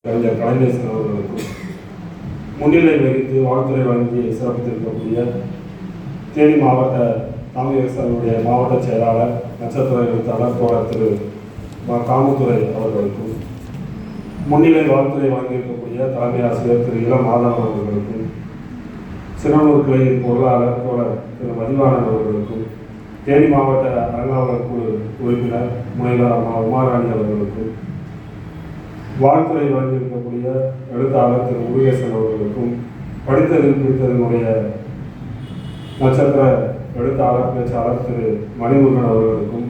கலைஞர் கலைஞர் அவர்களுக்கும் முன்னிலை வகித்து வாழ்த்துறை வழங்கி சிறப்பித்திருக்கக்கூடிய தேனி மாவட்ட தமிழகத்தினுடைய மாவட்ட செயலாளர் நட்சத்திர எழுத்தாளர் தோழர் திரு காமுத்துறை அவர்களுக்கும் முன்னிலை வாழ்த்துறை வழங்கியிருக்கக்கூடிய தலைமை ஆசிரியர் திரு இளம் மாதவன் அவர்களுக்கும் சிறுவனூர் கிளையின் பொருளாளர் தோழர் திரு மதிவாணன் அவர்களுக்கும் தேனி மாவட்ட அறங்காவலர் குழு உறுப்பினர் முனைவர் அம்மா உமாராணி அவர்களுக்கும் வாழ்த்துறை வழங்கியிருக்கக்கூடிய எழுத்தாளர் திரு முருகேசன் அவர்களுக்கும் படித்ததில் பிடித்ததனுடைய நட்சத்திர எழுத்தாளர் பேச்சாளர் திரு மணிமுருகன் அவர்களுக்கும்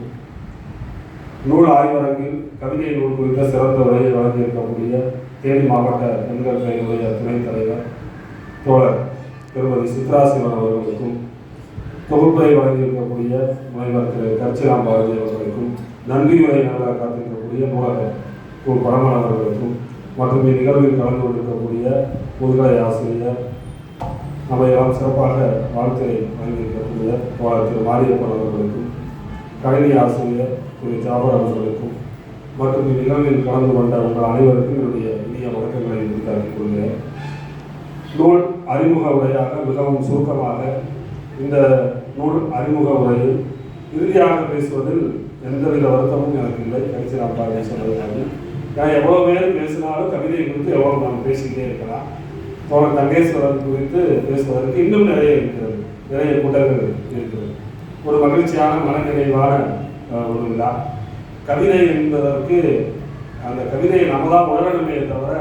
நூல் ஆய்வரங்கில் கவிதை நூல் குறித்த சிறந்த உரையை வழங்கியிருக்கக்கூடிய தேனி மாவட்ட பெண்கள் கையினுடைய துணைத் தலைவர் தோழர் திருமதி சித்ரா சிவன் அவர்களுக்கும் தொகுப்புரை வழங்கியிருக்கக்கூடிய முனைவர் திரு கர்ச்சிராம் பாரதி அவர்களுக்கும் நன்றி உரை நல்லா காத்திருக்கக்கூடிய நூலகர் பரமன் அவர்களுக்கும் மற்றும் இந்நிகழ்வில் கலந்து கொண்டிருக்கக்கூடிய முதுகலை ஆசிரியர் அவையெல்லாம் சிறப்பாக வாழ்த்துறை வழங்கியிருக்கக்கூடிய தோழர் திரு மாரியப்பன் அவர்களுக்கும் கணினி ஆசிரியர் திரு ஜாபர் அவர்களுக்கும் மற்றும் இந்நிகழ்வில் கலந்து கொண்ட உங்கள் அனைவருக்கும் என்னுடைய இனிய வணக்கங்களை உரித்தாக்கிக் கொள்கிறேன். நூல் அறிமுக உரையாக மிகவும் சுருக்கமாக இந்த நூல் அறிமுக உரையில் இறுதியாக பேசுவதில் எந்தவித வருத்தமும் எனக்கு இல்லை. கடைசி நான் சொன்னதுக்காக நான் எவ்வளோ பேர் பேசினாலும் கவிதை குறித்து எவ்வளோ நாம் பேசிக்கிட்டே இருக்கலாம். தோழர் தங்கேஸ்வரன் குறித்து பேசுவதற்கு இன்னும் நிறைய இருக்கிறது, நிறைய கூட்டங்கள் இருக்கிறது. ஒரு மகிழ்ச்சியான மனநிறைவான ஒரு விழா. கவிதை என்பதற்கு அந்த கவிதையை நம்ம தான் உணரணுமே தவிர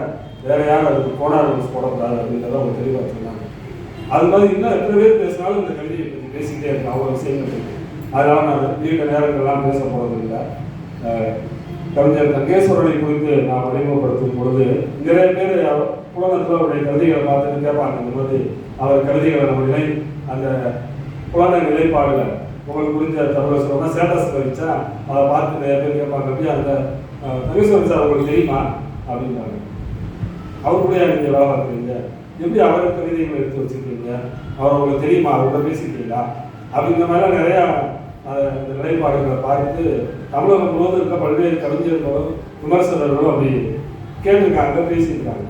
வேற யாரும் அதுக்கு கோணார் போடக்கூடாது அப்படின்றத அவங்க தெளிவாக சொன்னாங்க. அது மாதிரி இன்னும் எத்தனை பேர் பேசினாலும் இந்த கவிதையை பற்றி பேசிக்கிட்டே இருக்கேன், அவ்வளோ விஷயங்கள். அதனால் நான் நீண்ட நேரங்கள்லாம் பேச போகிறதில்லை. கவிஞர் தங்கேஸ்வரனை குறித்து நாம் அறிமுகப்படுத்தும் பொழுது நிறைய பேர் புலனத்தில் அவருடைய கவிதைகளை பார்த்துட்டு கேட்பாங்க, இந்த மாதிரி அவர் கவிதைகளை நம்ம அந்த புலன நிலைப்பாடுகள் உங்களுக்கு புரிஞ்ச தமிழ் சொல்லணும்னா ஸ்டேட்டஸ் வச்சா அதை பார்த்து நிறைய பேர் கேட்பாங்க, அப்படியே அந்த தங்கேஸ்வரன் சார் உங்களுக்கு தெரியுமா அப்படின்னாங்க. அவருடைய நீங்கள் வேலை பார்க்குறீங்க, எப்படி அவர் கவிதைகளை எடுத்து வச்சுருக்கீங்க, அவர் உங்களுக்கு தெரியுமா, அவரோட பேசிக்கிறீங்களா அப்படிங்கிற மாதிரிலாம் நிறையா அந்த நிலைப்பாடுகளை பார்த்து தமிழகம் முழுவதும் இருக்க பல்வேறு கவிஞர்களும் விமர்சகர்களும் அப்படி கேட்டிருக்காங்க, பேசியிருக்காங்க.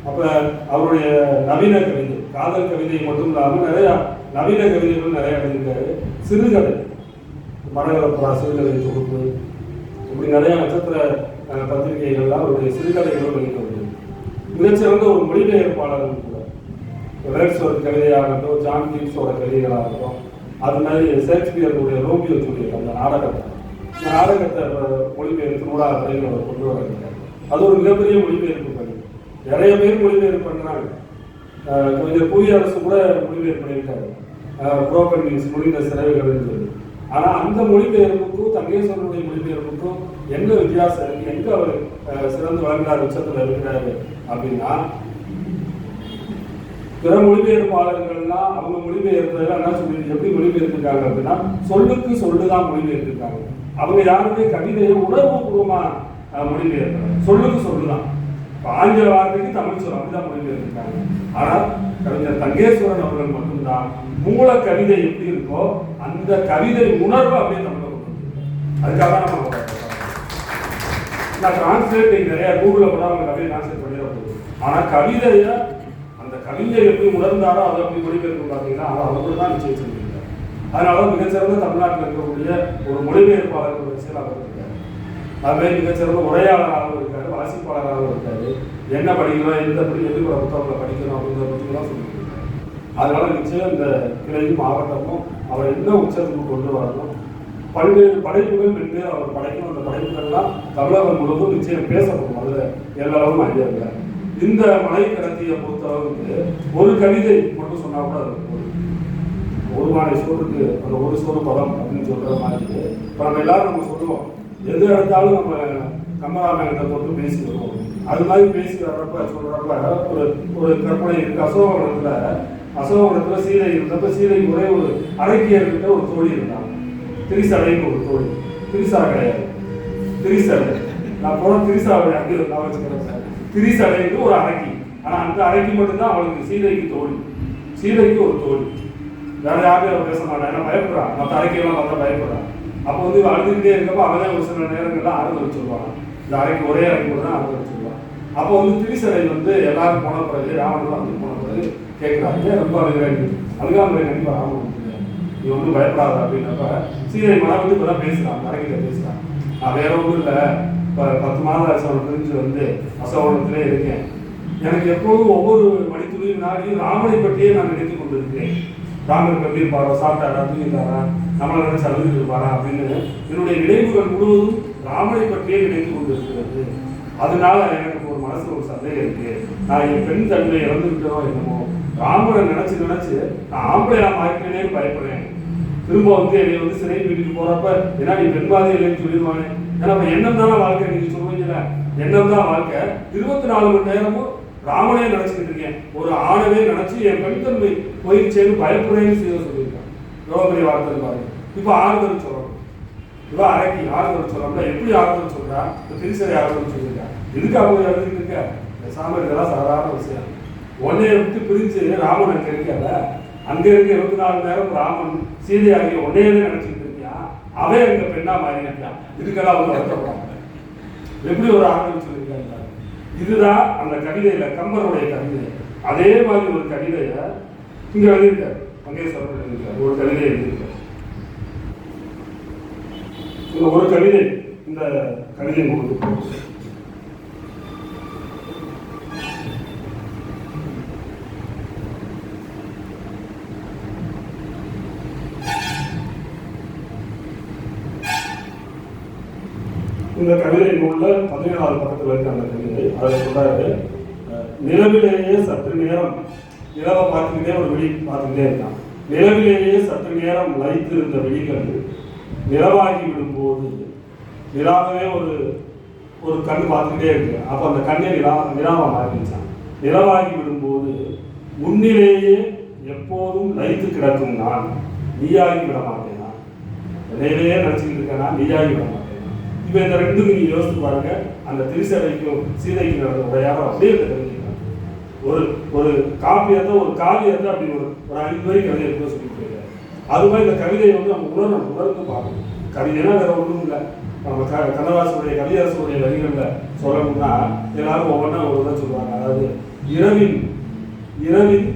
அப்போ அவருடைய நவீன கவிதை, காதல் கவிதை மட்டும் இல்லாமல் நிறையா நவீன கவிதைகள் நிறையா எழுதியிருக்காரு. சிறுகதை, மனகலப்புறா சிறுகதை தொகுப்பு, இப்படி நிறையா நட்சத்திர பத்திரிகைகள்லாம் அவருடைய சிறுகதைகளும் வெளியிட்டு மிகச்சிறந்த ஒரு மொழிபெயர்ப்பாளர்கள் கூட. வேர்ட்ஸ்வொர்த் கவிதையாகட்டும், ஜான் கீட்ஸோட கவிதைகளாகட்டும், அது மாதிரி ஷேக்ஸ்பியருடைய ரோமியோ ஜூலியட் அந்த நாடகத்தை மொழிபெயர்ப்பு நூலாக பணியில் அவர் கொண்டு வராங்க. அது ஒரு மிகப்பெரிய மொழிபெயர்ப்பு பணி. நிறைய பேர் மொழிபெயர்ப்பு பண்ணுறாங்க. கவிஞர் புவியரசு கூட மொழிபெயர்ப்பு பண்ணியிருக்காரு, புரோக்கன் மீன்ஸ் முடிந்த சிறவைகள்னு சொல்லி. ஆனால் அந்த மொழிபெயர்ப்புக்கும் தங்கேஸ்வரனுடைய மொழிபெயர்ப்புக்கும் என்ன வித்தியாசம் இருக்குது, எங்கே அவர் சிறந்து வழங்குறார், உச்சத்தில் இருக்கிறாரு அப்படின்னா, பிற மொழிபெயர்ப்பாளர்கள்லாம் அவங்க மொழிபெயர்ப்பதெல்லாம் என்ன சொல்லி எப்படி மொழிபெயர்த்திருக்காங்க அப்படின்னா, சொல்லுக்கு சொல்லுதான் மொழிபெயர்த்திருக்காங்க. அவங்க யாருமே கவிதையை உணர்வுபூர்வமாக மொழிபெயர்க்கிறாங்க, சொல்லுக்கு சொல்லுதான். ஆங்கில வார்த்தைக்கு தமிழ் சொல் அப்படிதான் மொழிபெயர்த்திருக்காங்க. ஆனால் கவிஞர் தங்கேஸ்வரன் அவர்கள் மட்டும்தான் மூல கவிதை எப்படி இருக்கோ அந்த கவிதை உணர்வு அப்படியே தமிழ் கொண்டு வந்திருக்காங்க. அதுக்காக தான் நம்ம நான் டிரான்ஸ்லேட் நிறைய கூகுளில் கூட அவங்க கவிதை டிரான்ஸ்லேட் பண்ணிட போகுது. ஆனால் கவிதையை அந்த கவிஞர் எப்படி உணர்ந்தாரோ அதை எப்படி மொழிபெயர்ப்பு பார்த்தீங்கன்னா அதை அவர்கள் தான் நிச்சயிச்சிருக்காங்க. அதனால தான் மிகச்சிறந்த தமிழ்நாட்டில் இருக்கக்கூடிய ஒரு மொழிபெயர்ப்பாளர்கள் வரிசையில் அவர் இருக்காரு. அதுமாதிரி மிகச்சிறந்த உரையாளராகவும் இருக்காரு, வாசிப்பாளராகவும் இருக்காரு. என்ன படிக்கிறோம், எப்படி கூட புத்தகங்களை படிக்கணும் அப்படிங்கிற பற்றிலாம் சொல்லிட்டு இருக்காரு. அதனால நிச்சயம் இந்த கிளையும் மாவட்டமும் அவரை இன்னும் உச்சத்துக்கு கொண்டு வரணும். பல்வேறு படைப்புகள் பெற்று அவர் படைக்கணும். அந்த படைப்புகள்லாம் தமிழகம் முழுவதும் நிச்சயம் பேசப்படும். அதில் எல்லாரும் ஐடியா இல்லை. இந்த மலை கடத்தியை பொறுத்தளவுக்கு ஒரு கவிதை மட்டும் சொன்னா கூட அது ஒரு மாலை சோறுக்கு அந்த ஒரு சோறு பதம் அப்படின்னு சொல்ற மாதிரி இப்போ நம்ம எல்லாரும் நம்ம சொல்லுவோம், எது எடுத்தாலும் நம்ம கம்பராமாயணத்தை போட்டு பேசி வருவோம். அது மாதிரி பேசி வர்றப்ப சொல்றப்ப ஒரு ஒரு கற்பனை இருக்கு. அசோகவனத்துல சீதை இருந்தப்ப சீதைக்கு ஒரே ஒரு அரக்கியர்கிட்ட ஒரு தோழி இருந்தாங்க, திரிசடைன்னு ஒரு தோழி. திரிசா கிடையாது, திரிசடை. நான் போன திரிசாவை அங்கே நான் வச்சுக்கிறேன். திரிசடைக்கு ஒரு அரக்கி. ஆனால் அந்த அரக்கி மட்டும்தான் அவளுக்கு சீதைக்கு தோழி, சீதைக்கு ஒரு தோழி. வேற யாருமே அவள் பேச மாட்டான், ஏன்னா பயப்படுறான். மற்ற அரக்கியெல்லாம் பார்த்தா பயப்படுறான். அப்போ வந்து அழுதுகிட்டே இருக்கப்போ அவனே ஒரு சில நேரங்கள்லாம் ஆறுதல் சொல்லுவாங்க. இந்த அறைக்கு ஒரே அறைக்கு கூட தான் ஆறுதல் சொல்லுவான். அப்போ வந்து திரிசடை வந்து எல்லாரும் போன பிறகு ராவணன் வந்து போன பிறகு கேட்குறாங்க, ஏன் ரொம்ப அழுகிறாங்க, அழுகாமல் கண்டிப்பாக ராவணன் நீ ஒன்றும் பயப்படாத அப்படின்னப்ப சீதை மனம் வந்து இப்போ தான் பேசுகிறான், அரங்கிட்ட பேசுகிறான். நான் வேற ஒன்றும் இல்லை, இப்போ 10 மாத அரசவனை பிரிஞ்சு வந்து அசோகத்திலே இருக்கேன். எனக்கு எப்போதும் ஒவ்வொரு மணித்துளியும் நாளையும் ராமனை பற்றியே நான் நினைத்து கொண்டு இருக்கிறேன். ராமர் எப்படி இருப்பாரோ, சாப்பிட்டாரா, தூங்கிட்டாரா, நம்மளை நினைச்சு அழுதுட்டு இருப்பாரா அப்படின்னு என்னுடைய நினைவுகள் முழுவதும் ராமனை பற்றியே நினைத்து கொண்டு இருக்கிறது. அதனால எனக்கு ஒரு மனசு ஒரு சந்தேகம் இருக்கு, நான் என் பெண் தன்மை இறந்துவிட்டதோ என்னமோ, ராமரை நினைச்சு நினைச்சு நான் ஆம்பளையா மாறிட்டேனே பயப்படுறேன். திரும்ப வந்து என்னை வந்து சிறை வீட்டுக்கு போறப்ப ஏன்னா நீ பெண்பாதி இல்லைன்னு சொல்லிடுவானே. ஏன்னா எண்ணம் தானே வாழ்க்கை, நீங்க சொல்லுவீங்கல்ல எண்ணம் தான் வாழ்க்கை. 24 மணி நேரமும் ராமனே நினைச்சுக்கிட்டு இருக்கேன், ஒரு ஆணவே நினைச்சு என் பெண் தன்மை போயிடுச்சேன்னு பயப்படுறேன்னு சொல்லியிருக்கேன். எவ்வளவு பெரிய வார்த்தை பாருங்க. இப்ப ஆறுதல் சொல்லணும், இவ அரைக்கி ஆறுதல் சொல்லணும்னா எப்படி ஆறுதல் சொல்றா, திரிசரை ஆறுதல் சொல்லியிருக்கா. எதுக்கு அவங்க எழுதிட்டு இருக்க, பேசாம இதெல்லாம் சாதாரண விஷயம். உன்னைய விட்டு பிரிஞ்சு ராமன் அங்க இருக்கல, அங்க இருக்க 24 மணி நேரம் ராமன் சீதையாகி உன்னையே நினைச்சுட்டு இருக்கியா, அவன் அங்க பெண்ணா மாறி இருக்கான். இதுக்கெல்லாம் அவங்க வருத்தப்படாங்க. எப்படி ஒரு ஆறுதல் சொல்லியிருக்காங்க. இதுதான் அந்த கவிதையில கம்பனுடைய கவிதை. அதே மாதிரி ஒரு கவிதைய இங்க எழுதியிருக்காரு, மங்கேஸ்வரன் எழுதியிருக்காரு, ஒரு கவிதை எழுதியிருக்காரு. ஒரு கவிதை இந்த கவிதை உங்களுக்கு இந்த கவிதை நூல்ல 17வது பக்கத்தில் இருக்க அந்த கவிதை. அதில் சொல்றாரு, நிலவிலேயே சற்று நேரம், நிலவை பார்த்துக்கிட்டே ஒரு விழி பார்த்துக்கிட்டே இருக்கான். நிலவிலேயே சற்று நேரம் லைத்திருந்த விழிகள் நிலவாகி விடும்போது, நிலாவே ஒரு கண் பார்த்துக்கிட்டே இருக்கு. அப்போ அந்த கண்ணை நிலாவா மாறிச்சான். நிலவாகி விடும்போது முன்னிலேயே எப்போதும் லைத்து கிடக்கும் நான் நீயாகி விட மாட்டேனா, நிலையிலேயே நினைச்சுக்கிட்டு இருக்கேனா, நீயாகி விட மாட்டேன். இப்போ இந்த ரெண்டும் நீங்க யோசித்து பாருங்க. அந்த திரிசடைக்கும் சீதைக்கு நடந்த உரையாடம் அப்படியே தெரிஞ்சுக்கலாம். ஒரு காப்பியத்தை ஒரு காவியத்தை அப்படி ஒரு 5 வரி கவிதை எடுத்து சொல்லிட்டு இருக்காரு. அது மாதிரி இந்த கவிதையை வந்து நம்ம உணர்ந்து பார்க்கணும். கவிதைனா வேற ஒன்றும் இல்லை. நம்ம கண்ணதாசனுடைய கவிதாசனுடைய வரிகளில் சொல்லணும்னா எல்லாரும் ஒவ்வொன்றா ஒரு தான் சொல்லுவாங்க. அதாவது இரவின்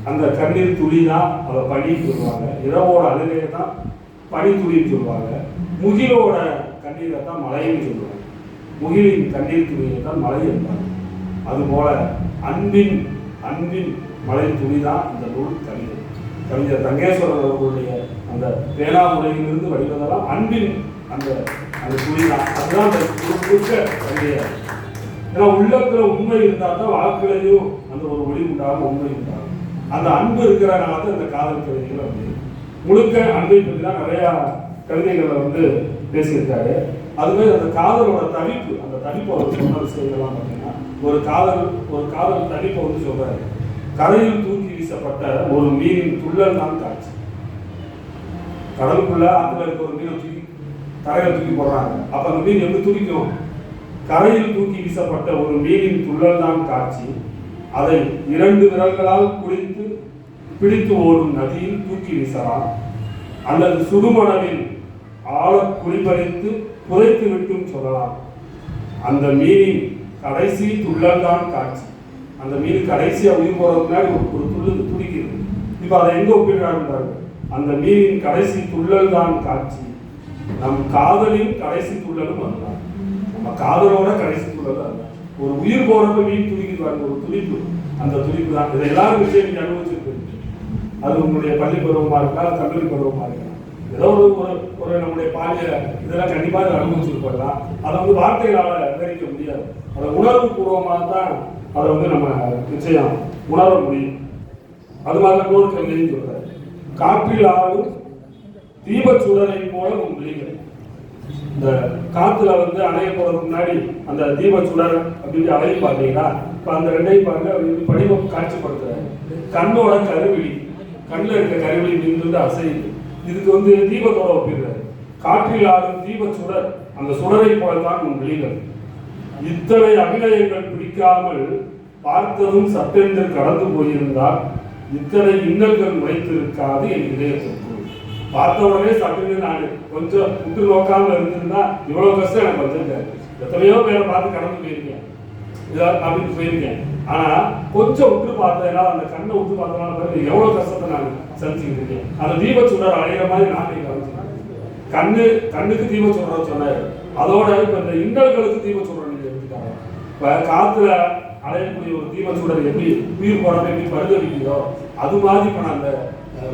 அந்த கண்ணீர் துளி தான் அதை பனின்னு சொல்லுவாங்க, இரவோட அழுகையை தான் பனி துளின்னு சொல்லுவாங்க, முகிலோட கண்ணீரை தான் மழைன்னு சொல்லுவாங்க, முகிலின் கண்ணீர் துளியை தான் மழை என்பாங்க. அதுபோல அன்பின் மழை துளி தான் இந்த நூல் கவிதை. கவிஞர் தங்கேஸ்வரர் அவர்களுடைய அந்த பேனா முறையிலிருந்து வடிவதெல்லாம் அன்பின் அந்த துளி தான். அதுதான் அந்த கவிதையாக. ஏன்னா உள்ளத்துல உண்மை இருந்தால் தான் வாக்குகளையும் அந்த ஒரு ஒளி உண்டாகும், உண்மை உண்டாகும். அந்த அன்பு இருக்கிறனால தான் இந்த காதல் கவிதைகள் அப்படி முழுக்க அன்பை பற்றி தான் நிறையா கவிதைகளை வந்து பேசியிருக்காரு. அதுவே அந்த காதலோட தவிப்பு, அந்த தவிப்பை வந்து சொன்ன விஷயங்கள்லாம் பார்த்தீங்கன்னா ஒரு காதல் தவிப்பை வந்து சொல்றாரு. கரையில் தூக்கி வீசப்பட்ட ஒரு மீனின் துள்ளல் தான் காட்சி. கடலுக்குள்ள ஆத்துல இருக்க ஒரு மீனை தூக்கி கரையில தூக்கி போடுறாங்க. அப்ப அந்த மீன் எப்படி துடிக்கும்? கரையில் தூக்கி வீசப்பட்ட ஒரு மீனின் துள்ளல் தான் காட்சி. அதை 2 விரல்களால் பிடித்து ஓடும் நதியில் தூக்கி வீசலாம், அல்லது சுடுமணலில் ஆழ குளிபறித்து புதைத்து விட்டும் சொல்லலாம். அந்த மீனின் கடைசி துள்ளல் தான் காட்சி. அந்த மீன் கடைசியா உயிர் போறதுக்கு முன்னாடி ஒரு துள்ளு துடிக்கிறது. இப்ப அதை எங்க ஒப்பிடுறாங்க? அந்த மீனின் கடைசி துள்ளல் தான் காட்சி. நம் காதலின் கடைசி துள்ளலும் அதுதான். நம்ம காதலோட கடைசி துள்ளல் அதுதான். ஒரு உயிர் போறப்ப மீன் துடிக்கிறாங்க, ஒரு துடிப்பு, அந்த துடிப்பு தான். இதை எல்லாரும் விஷயம் நீங்க அனுபவிச்சிருக்கு. அது உங்களுடைய பள்ளி பருவமா இருக்கலாம், கல்லூரி பருவமா இருக்கலாம், ஏதோ ஒரு நம்முடைய பாலியல இதெல்லாம் கண்டிப்பாக அனுபவிச்சிருப்படலாம். அதை வந்து வார்த்தைகளால் விவரிக்க முடியாது. அதை உணர்வு பூர்வமாக தான் அதை வந்து நம்ம நிச்சயம் உணர முடியும். அது மாதிரி நூறு கவிதைன்னு சொல்றாரு. காற்றில் ஆடும் தீபச்சுடரை போல உன் விழிகள். இந்த காத்துல வந்து அணைய போறதுக்கு முன்னாடி அந்த தீபச்சுடர் அப்படின்னு அலையும் பார்த்தீங்கன்னா, இப்போ அந்த 2ஐயும் பாருங்க, படிவம் காட்சிப்படுத்துறாரு. கண்ணோட கருவிழி, கண்ணில் இருக்க கருவிழி நின்று அசையுது. இதுக்கு வந்து தீபத்தோட ஒப்பிடுறாரு. காற்றில் ஆடும் தீபச்சுடர், அந்த சுடரை போலத்தான் உன் விழிகள். இத்தனை அபிநயங்கள் பிடிக்காமல் பார்த்ததும் சட்டென்று கடந்து போயிருந்தால் இத்தனை இன்னல்கள் வைத்திருக்காது என் இதயத்திற்கு. பார்த்த உடனே சட்டென்று நான் கொஞ்சம் உற்று நோக்காம இருந்திருந்தா இவ்வளவு கஷ்டம் எனக்கு வந்திருக்காரு. எத்தனையோ பேரை பார்த்து கடந்து போயிருக்கேன். அப்படின்னு போயிருக்கேன். ஆனால் கொஞ்சம் விட்டு பார்த்ததுனால, அந்த கண்ணை விட்டு பார்த்ததுனால பாருங்க எவ்வளோ கஷ்டத்தை நான் சந்திச்சுக்கிட்டு இருக்கேன். அந்த தீபச்சுடர் அடையிற மாதிரி நான் கவனிச்சுக்கிறேன். கண்ணுக்கு தீபச்சுடர் சொன்னார். அதோட இப்போ இந்த இண்டல்களுக்கு தீபச்சுடர் நீங்கள் எடுத்துக்காங்க. இப்போ காற்றுல அடையக்கூடிய ஒரு தீபச்சுடர் எப்படி உயிர் போடாமல் எப்படி பரிதவிக்குதோ அது மாதிரி இப்போ நான் அந்த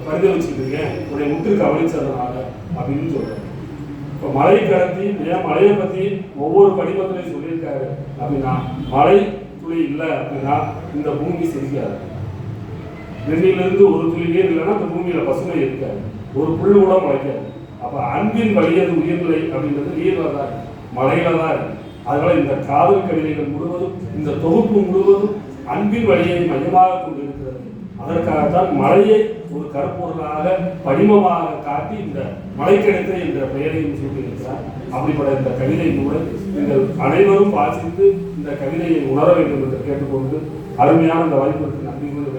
பரிதவிச்சுட்டு இருக்கேன் உடைய முற்று கவனிச்சதுனால அப்படின்னு சொல்கிறேன். இப்போ மழை கடத்தி ஏன் மழையை பற்றி ஒவ்வொரு படிமத்திலையும் சொல்லியிருக்காரு அப்படின்னா, மழை துளி இல்லை அப்படின்னா இந்த பூமி சிரிக்காது. நெல்லிலிருந்து ஒரு துளி நீர் இல்லைன்னா இந்த பூமியில பசுமை இருக்காது, ஒரு புல் கூட முளைக்காது. அப்போ அன்பின் வழியது உயிர்நிலை அப்படின்றது நீர்ல தான் இருக்கு, மழையில தான் இருக்கு. அதனால இந்த காதல் கவிதைகள் முழுவதும், இந்த தொகுப்பு முழுவதும் அன்பின் வழியை மையமாக கொண்டிருக்கிறது. அதற்காகத்தான் மழையை ஒரு கருப்பொருளாக படிமமாக காட்டி இந்த மழைக்கெடுத்து என்ற பெயரையும் சூட்டியிருக்கிறார். அப்படிப்பட்ட இந்த கவிதை நூலை நீங்கள் அனைவரும் வாசித்து இந்த கவிதையை உணர வேண்டும் என்று கேட்டுக்கொண்டு அருமையான இந்த வாய்ப்புக்கு நன்றி கூறி